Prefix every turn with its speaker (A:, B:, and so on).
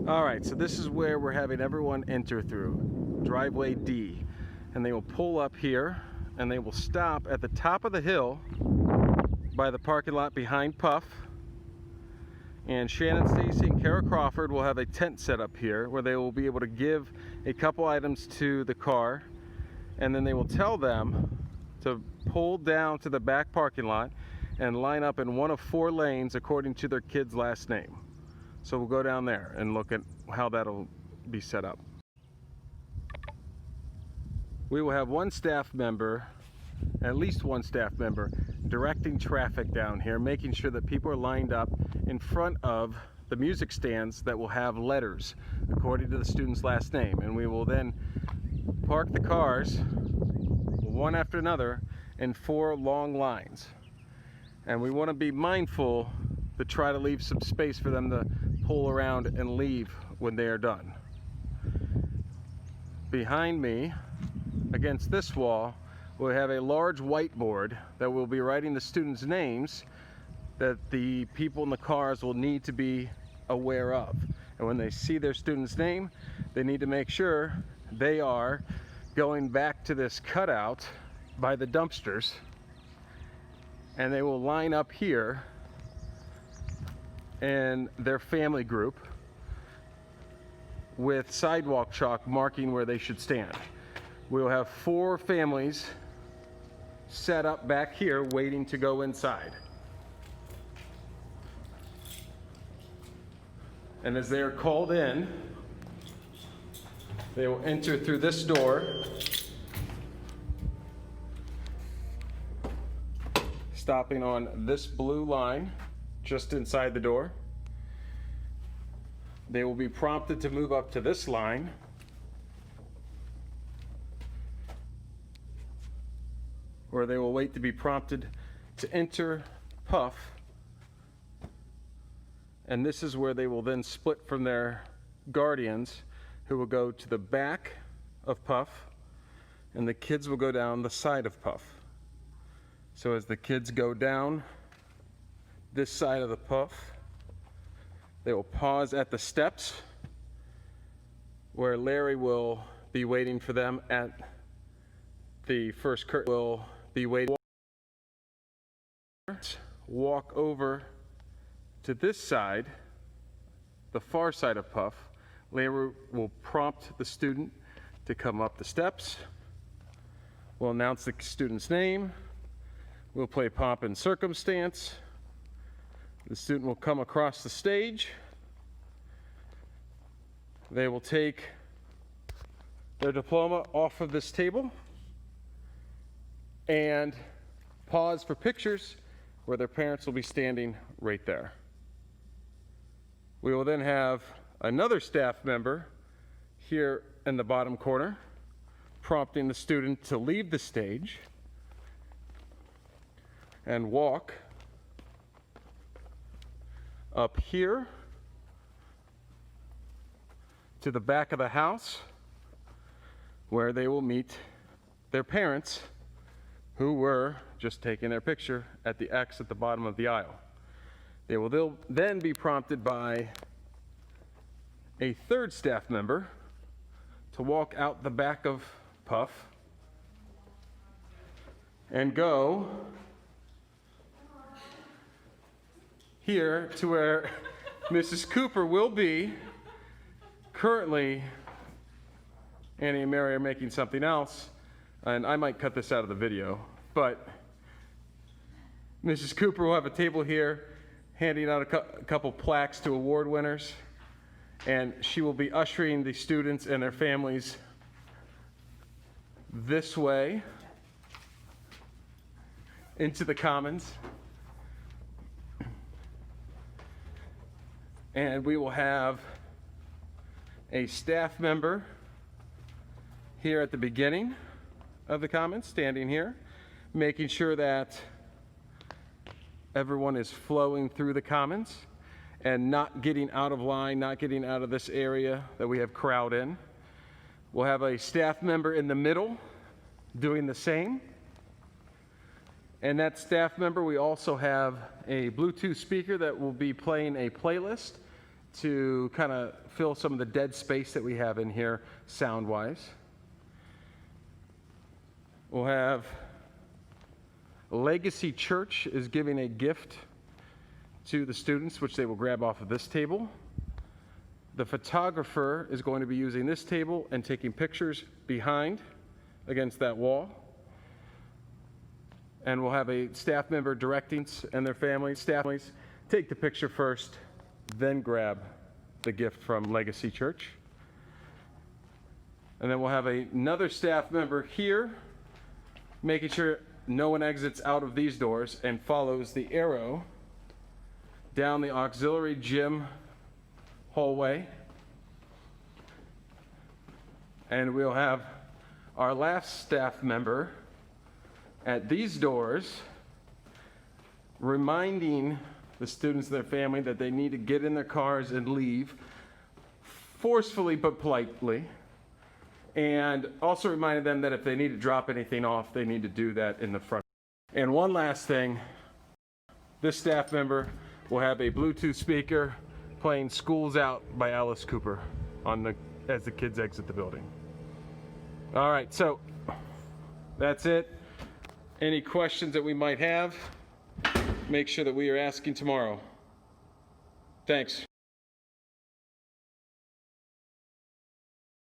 A: All right, so this is where we're having everyone enter through, driveway D. And they will pull up here and they will stop at the top of the hill by the parking lot behind Puff. And Shannon Stacy and Kara Crawford will have a tent set up here where they will be able to give a couple items to the car, and then they will tell them to pull down to the back parking lot and line up in one of 4 lanes according to their kid's last name. So we'll go down there and look at how that'll be set up. We will have one staff member, at least one staff member, directing traffic down here, making sure that people are lined up in front of the music stands that will have letters according to the student's last name. And we will then park the cars one after another in 4 long lines. And we want to be mindful to try to leave some space for them to pull around and leave when they are done. Behind me, against this wall, we have a large whiteboard that will be writing the students' names that the people in the cars will need to be aware of. And when they see their student's name, they need to make sure they are going back to this cutout by the dumpsters, and they will line up here in their family group with sidewalk chalk marking where they should stand. We'll have 4 families set up back here waiting to go inside. And as they are called in, they will enter through this door, stopping on this blue line just inside the door. They will be prompted to move up to this line, where they will wait to be prompted to enter Puff. And this is where they will then split from their guardians, who will go to the back of Puff, and the kids will go down the side of Puff. So as the kids go down this side of the Puff, they will pause at the steps where Larry will be waiting for them at the first curtain. Will be waiting. Walk over to this side, the far side of Puff. Larry will prompt the student to come up the steps. We'll announce the student's name. We'll play Pomp and Circumstance. The student will come across the stage. They will take their diploma off of this table and pause for pictures where their parents will be standing right there. We will then have another staff member here in the bottom corner prompting the student to leave the stage and walk up here to the back of the house, where they will meet their parents, who were just taking their picture at the X at the bottom of the aisle. They will then be prompted by a third staff member to walk out the back of Puff and go here to where Mrs. Cooper will be. Currently, Annie and Mary are making something else, and I might cut this out of the video, but Mrs. Cooper will have a table here handing out a couple plaques to award winners, and she will be ushering the students and their families this way into the Commons. And we will have a staff member here at the beginning of the Commons, standing here, making sure that everyone is flowing through the Commons and not getting out of line, not getting out of this area that we have crowd in. We'll have a staff member in the middle doing the same. And that staff member, we also have a Bluetooth speaker that will be playing a playlist to kind of fill some of the dead space that we have in here sound-wise. We'll have Legacy Church is giving a gift to the students, which they will grab off of this table. The photographer is going to be using this table and taking pictures behind against that wall. And we'll have a staff member directing and their families, take the picture first, then grab the gift from Legacy Church. And then we'll have another staff member here, making sure no one exits out of these doors and follows the arrow down the auxiliary gym hallway. And we'll have our last staff member at these doors reminding the students and their family that they need to get in their cars and leave forcefully but politely, and also reminding them that if they need to drop anything off, they need to do that in the front. And one last thing, this staff member will have a Bluetooth speaker playing School's Out by Alice Cooper as the kids exit the building. All right, so that's it. Any questions that we might have, make sure that we are asking tomorrow. Thanks.